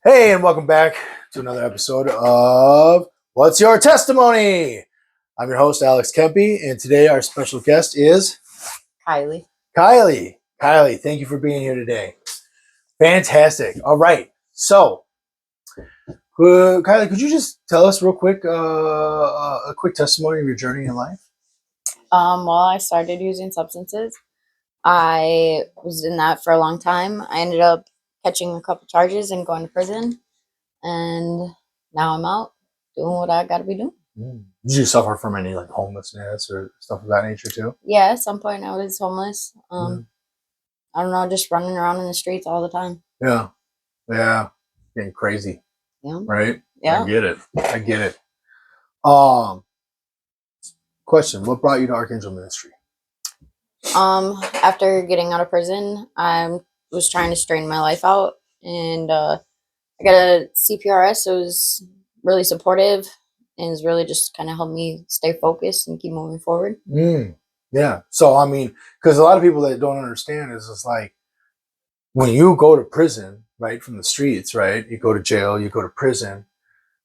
Hey, and welcome back to another episode of What's Your Testimony? I'm your host, Alex Kempe, and today our special guest is Kiley. Kiley. Kiley, thank you for being here today. Fantastic. All right. So, Kiley, could you just tell us real quick a quick testimony of your journey in life? While I started using substances, I was in that for a long time. I ended up catching a couple charges and going to prison, and now I'm out doing what I got to be doing. Did you suffer from any like homelessness or stuff of that nature too? Yeah, at some point I was homeless. I don't know, just running around in the streets all the time. Yeah, getting crazy. Yeah. Right? Yeah. I get it. Question, what brought you to Archangel Ministry? After getting out of prison, I was trying to straighten my life out, and I got a CPRS. It was really supportive, and it's really just kind of helped me stay focused and keep moving forward. Yeah. So, I mean, because a lot of people that don't understand is it's like when you go to prison, right, from the streets, right, you go to jail, you go to prison,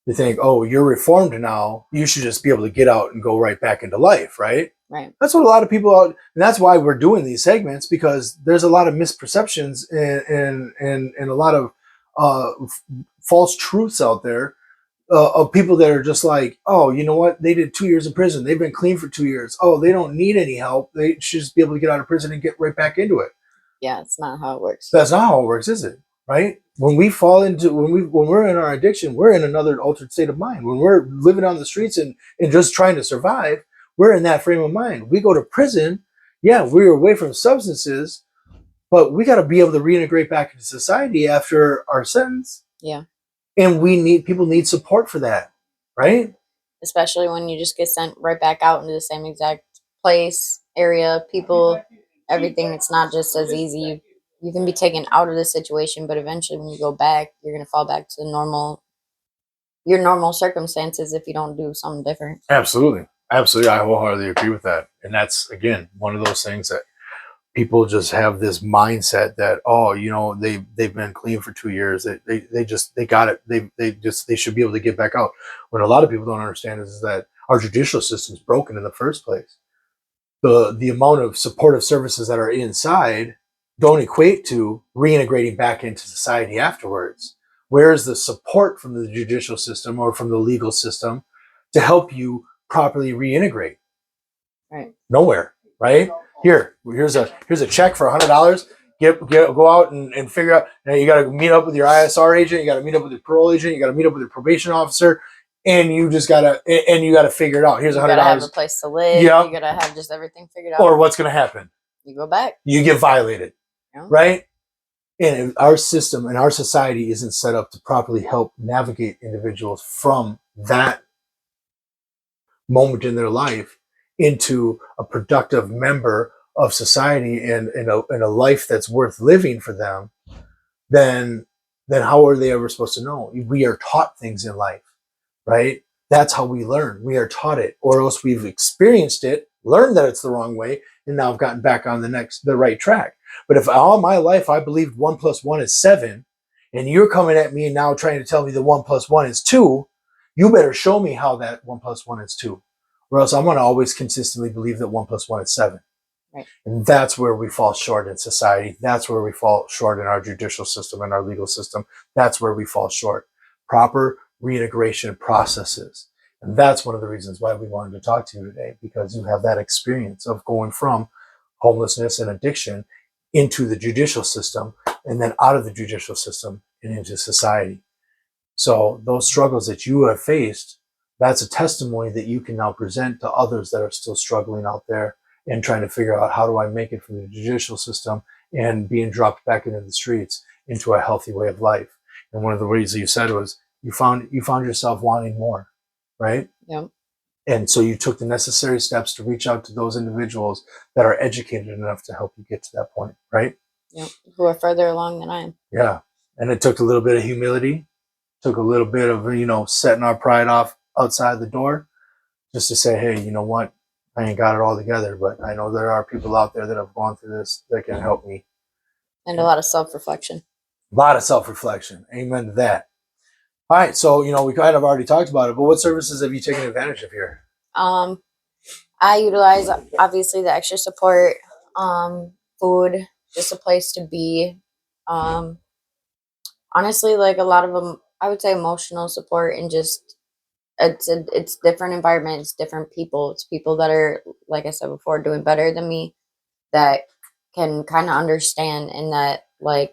you think, oh, you're reformed now. You should just be able to get out and go right back into life, right? Right. That's what a lot of people out, and that's why we're doing these segments, because there's a lot of misperceptions and a lot of false truths out there of people that are just like, oh, you know what? They did 2 years in prison. They've been clean for 2 years. Oh, they don't need any help. They should just be able to get out of prison and get right back into it. Yeah, it's not how it works. That's not how it works, is it? Right? When we fall into when we're in our addiction, we're in another altered state of mind. When we're living on the streets and just trying to survive, we're in that frame of mind. We go to prison, yeah, we're away from substances, but we got to be able to reintegrate back into society after our sentence. Yeah. And people need support for that, right? Especially when you just get sent right back out into the same exact place, area, people, everything. It's not just as easy. You can be taken out of the situation, but eventually when you go back, you're going to fall back to your normal circumstances if you don't do something different. Absolutely. I wholeheartedly agree with that. And that's, again, one of those things that people just have this mindset that, oh, you know, they've been clean for 2 years. They got it. They should be able to get back out. What a lot of people don't understand is that our judicial system is broken in the first place. The amount of supportive services that are inside don't equate to reintegrating back into society afterwards. Where's the support from the judicial system or from the legal system to help you properly reintegrate? Right. Nowhere, right? Here's a check for $100. Go out and figure out. You got to meet up with your ISR agent. You got to meet up with your parole agent. You got to meet up with your probation officer, and you gotta figure it out. Here's $100. You gotta have a place to live. Yep. You gotta have just everything figured out. Or what's gonna happen? You go back. You get violated, Yeah. right? And our system and our society isn't set up to properly help navigate individuals from that moment in their life into a productive member of society and in a life that's worth living for them, then how are they ever supposed to know? We are taught things in life, right? That's how we learn. We are taught it, or else we've experienced it, learned that it's the wrong way, and now I've gotten back on the right track. But if all my life I believed 1 + 1 is 7, and you're coming at me now trying to tell me that 1 + 1 is 2, you better show me how that 1 + 1 is 2. Or else I'm going to always consistently believe that 1 + 1 is 7. Right. And that's where we fall short in society. That's where we fall short in our judicial system and our legal system. That's where we fall short. Proper reintegration processes. And that's one of the reasons why we wanted to talk to you today, because you have that experience of going from homelessness and addiction into the judicial system and then out of the judicial system and into society. So those struggles that you have faced, that's a testimony that you can now present to others that are still struggling out there and trying to figure out, how do I make it from the judicial system and being dropped back into the streets into a healthy way of life. And one of the ways that you said was you found yourself wanting more, right? Yeah. And so you took the necessary steps to reach out to those individuals that are educated enough to help you get to that point, right? Yeah. Who are further along than I am. Yeah. And it took a little bit of humility, took a little bit of, setting our pride off outside the door just to say, hey, you know what? I ain't got it all together, but I know there are people out there that have gone through this that can help me. And a lot of self-reflection. A lot of self-reflection. Amen to that. All right, so we kind of already talked about it, but what services have you taken advantage of here? Um, I utilize obviously the extra support, food, just a place to be. Um, honestly, like a lot of them, I would say emotional support and just it's different environments, different people. It's people that are, like I said before, doing better than me that can kind of understand and that like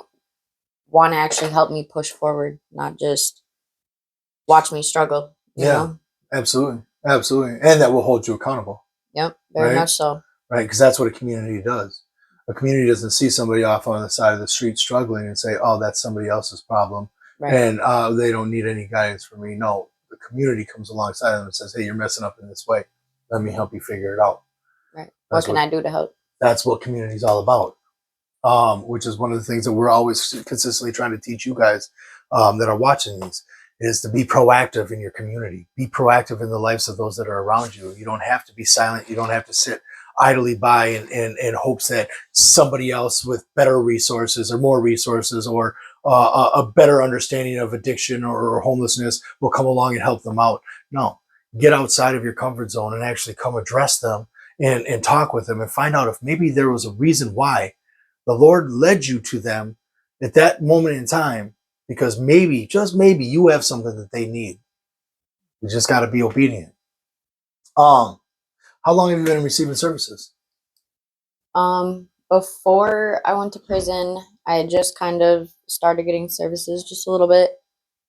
want to actually help me push forward, not just watch me struggle. You Yeah, know? absolutely, absolutely, and that will hold you accountable, Yep, very right? much so. Right, because that's what a community does. A community doesn't see somebody off on the side of the street struggling and say, "Oh, that's somebody else's problem," Right, and they don't need any guidance from me. No, the community comes alongside them and says, "Hey, you're messing up in this way. Let me help you figure it out." right. What That's can what I do to help? community is all about. Which is one of the things that we're always consistently trying to teach you guys that are watching these is to be proactive in your community. Be proactive in the lives of those that are around you. You don't have to be silent. You don't have to sit idly by in hopes that somebody else with better resources or more resources or a better understanding of addiction or homelessness will come along and help them out. No, get outside of your comfort zone and actually come address them and talk with them and find out if maybe there was a reason why the Lord led you to them at that moment in time because maybe, just maybe, you have something that they need. You just got to be obedient. Um, how long have you been receiving services? Before I went to prison, I had just kind of started getting services just a little bit.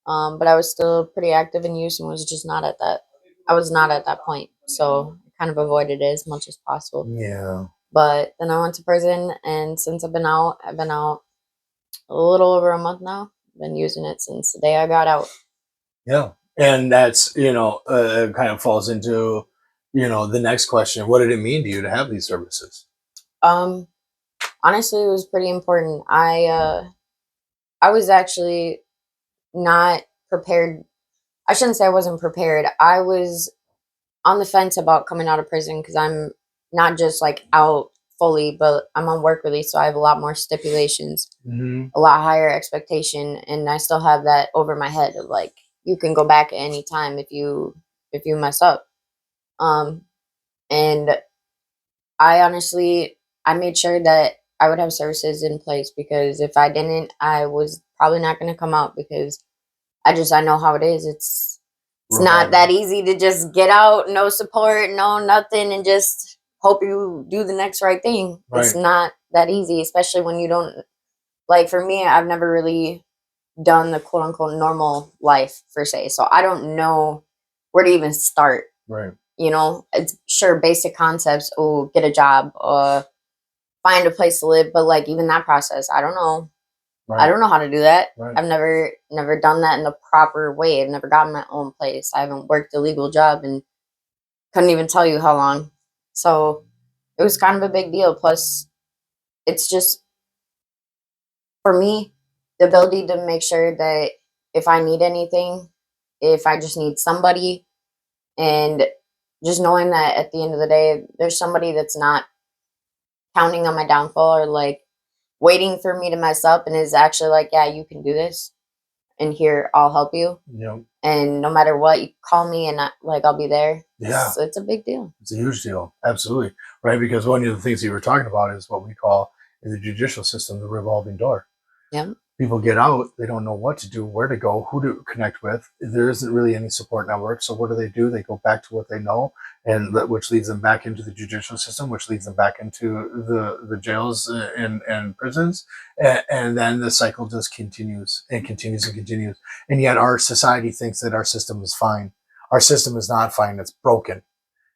But I was still pretty active in use and was just not at that. I was not at that point, so I kind of avoided it as much as possible. Yeah, But then I went to prison, and since I've been out a little over a month now. Been using it since the day I got out. yeah, and that's kind of falls into the next question. What did it mean to you to have these services? Um, honestly, it was pretty important. I was actually not prepared. I shouldn't say I wasn't prepared. I was on the fence about coming out of prison because I'm not just like out fully, but I'm on work release, so I have a lot more stipulations, Mm-hmm. a lot higher expectation, and I still have that over my head of like you can go back at any time if you mess up. Um, and I honestly I made sure that I would have services in place because if I didn't, I was probably not going to come out because I know how it is. It's not that Revolving, easy to just get out, no support, no nothing, and just hope you do the next right thing. It's right? not that easy, especially when you don't like. For me, I've never really done the quote unquote normal life per se, so I don't know where to even start. Right, You know, it's sure basic concepts. Oh, get a job, find a place to live, but like even that process, I don't know. I right, don't know how to do that. right. I've never done that in the proper way. I've never gotten my own place. I haven't worked a legal job and couldn't even tell you how long. So it was kind of a big deal. Plus, it's just for me the ability to make sure that if I need anything, if I just need somebody, and just knowing that at the end of the day, there's somebody that's not counting on my downfall or like waiting for me to mess up and is actually like, yeah, you can do this and here I'll help you. You And no matter what, you call me and I'll be there. yeah, It's a big deal. it's a huge deal. Absolutely, right? Because one of the things you were talking about is what we call in the judicial system the revolving door. Yeah. People get out, they don't know what to do, where to go, who to connect with. There isn't really any support network. So what do? They go back to what they know, and which leads them back into the judicial system, which leads them back into the jails and prisons, and then the cycle just continues and continues and continues. And yet our society thinks that our system is fine. Our system is not fine. It's broken.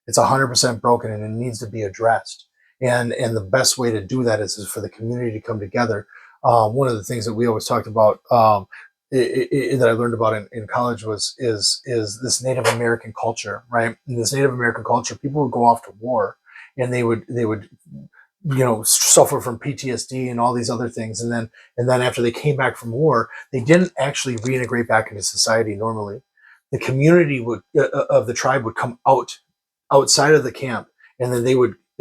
It's 100% broken, and it needs to be addressed. And the best way to do that is for the community to come together. One of the things that we always talked about that I learned about in college is this Native American culture, right? In this Native American culture, people would go off to war, and they would suffer from PTSD and all these other things, and then after they came back from war, they didn't actually reintegrate back into society normally. The community would of the tribe would come outside of the camp, and then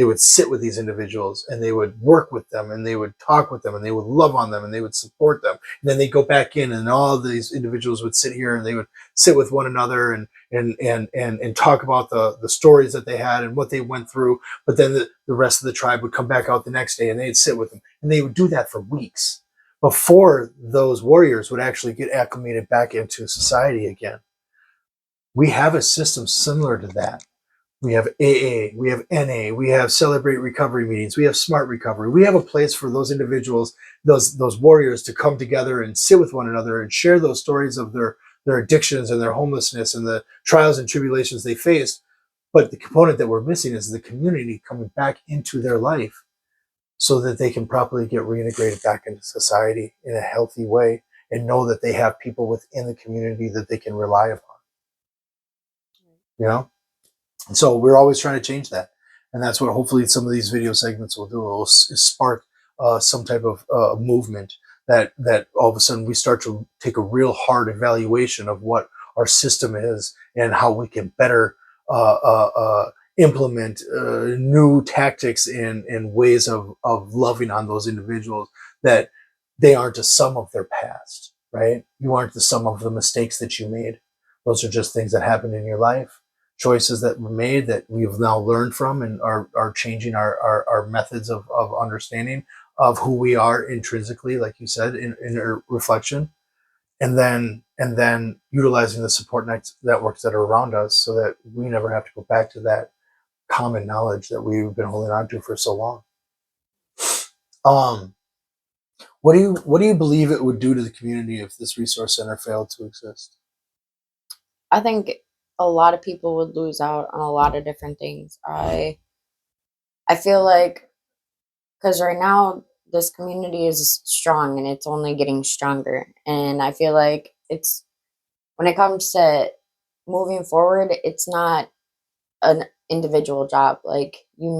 they would sit with these individuals and they would work with them and they would talk with them and they would love on them and they would support them. And then they go back in and all these individuals would sit here and they would sit with one another and talk about the stories that they had and what they went through. But then the rest of the tribe would come back out the next day and they'd sit with them. And they would do that for weeks before those warriors would actually get acclimated back into society again. We have a system similar to that. We have AA, we have NA, we have Celebrate Recovery meetings, we have Smart Recovery. We have a place for those individuals, those warriors to come together and sit with one another and share those stories of their addictions and their homelessness and the trials and tribulations they faced. But the component that we're missing is the community coming back into their life so that they can properly get reintegrated back into society in a healthy way and know that they have people within the community that they can rely upon. You know? And so we're always trying to change that. And that's what hopefully some of these video segments will do. It will spark some type of movement that all of a sudden we start to take a real hard evaluation of what our system is and how we can better implement new tactics and ways of loving on those individuals, that they aren't a sum of their past, right? You aren't the sum of the mistakes that you made. Those are just things that happened in your life, choices that were made that we've now learned from and are changing our methods of understanding of who we are intrinsically, like you said, in our reflection, and then utilizing the support networks that are around us so that we never have to go back to that common knowledge that we've been holding on to for so long. What do you believe it would do to the community if this resource center failed to exist? I think a lot of people would lose out on a lot of different things. I feel like, because right now this community is strong and it's only getting stronger, and I feel like it's, when it comes to moving forward, it's not an individual job. Like, you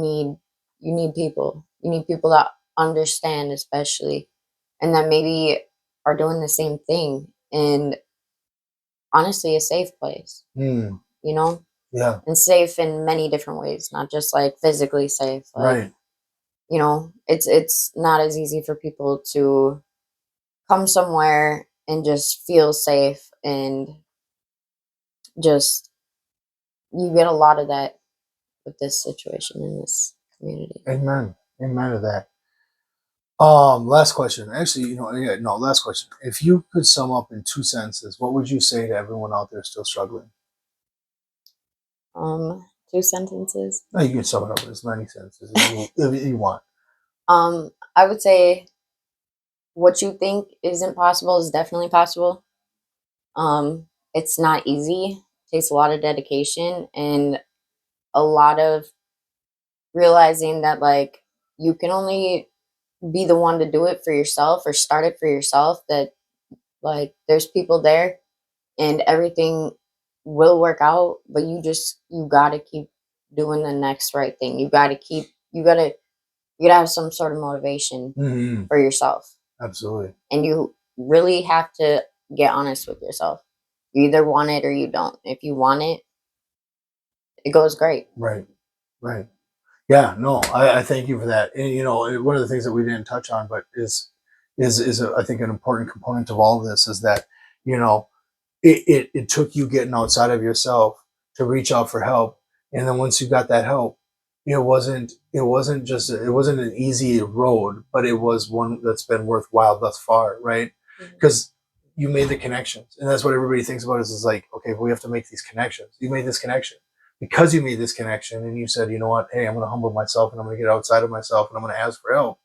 need people. You need people that understand, especially, and that maybe are doing the same thing. And honestly, a safe place, Mm, you know, yeah, and safe in many different ways, not just like physically safe. Like, right. it's not as easy for people to come somewhere and just feel safe, and just, you get a lot of that with this situation in this community. Amen. Amen to that. Last question. Actually, yeah, no, last question. If you could sum up in 2 sentences, what would you say to everyone out there still struggling? 2 sentences. No, you can sum it up in as many sentences if you want. I would say what you think isn't possible is definitely possible. It's not easy. It takes a lot of dedication and a lot of realizing that, like, you can only be the one to do it for yourself or start it for yourself. That, like, there's people there and everything will work out, but you got to keep doing the next right thing. You got to have some sort of motivation Mm-hmm. for yourself. Absolutely. And you really have to get honest with yourself. You either want it or you don't. If you want it, it goes great. Right. Right. Yeah. No, I thank you for that. And one of the things that we didn't touch on, but I think an important component of all of this is that you know it took you getting outside of yourself to reach out for help, and then once you got that help, it wasn't an easy road, but it was one that's been worthwhile thus far, right? Because you made the connections, and that's what everybody thinks about is like, okay, we have to make these connections. You made this connection because you made this connection, and you said, you know what, hey, I'm going to humble myself, and I'm going to get outside of myself, and I'm going to ask for help.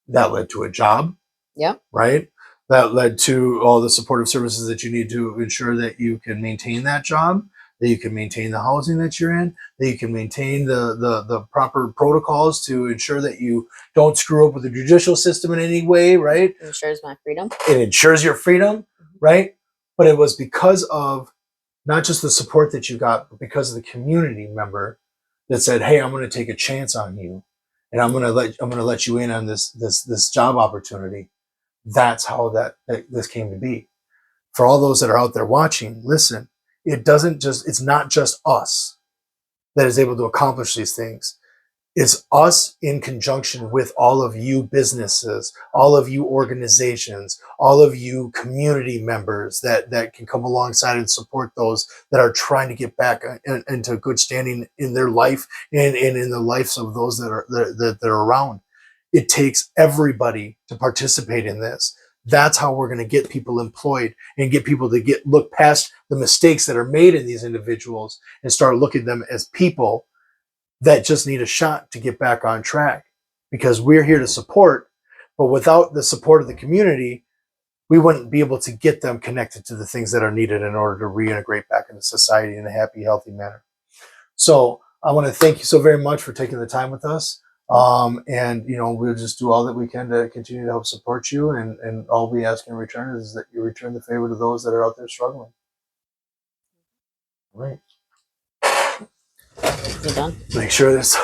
That led to a job, Yep. right? That led to all the supportive services that you need to ensure that you can maintain that job, that you can maintain the housing that you're in, that you can maintain the proper protocols to ensure that you don't screw up with the judicial system in any way, right? It ensures my freedom. It ensures your freedom, right? But it was because of not just the support that you got, but because of the community member that said, "Hey, I'm going to take a chance on you, and I'm going to let you in on this job opportunity." That's how this came to be. For all those that are out there watching, listen, it's not just us that is able to accomplish these things. It's us in conjunction with all of you businesses, all of you organizations, all of you community members that can come alongside and support those that are trying to get back into good standing in their life and in the lives of those that are around. It takes everybody to participate in this. That's how we're going to get people employed and get people to look past the mistakes that are made in these individuals and start looking at them as people that just need a shot to get back on track, because we're here to support, but without the support of the community, we wouldn't be able to get them connected to the things that are needed in order to reintegrate back into society in a happy, healthy manner. So I want to thank you so very much for taking the time with us. And we'll just do all that we can to continue to help support you. And all we ask in return is that you return the favor to those that are out there struggling. All right. Is it done? Make sure this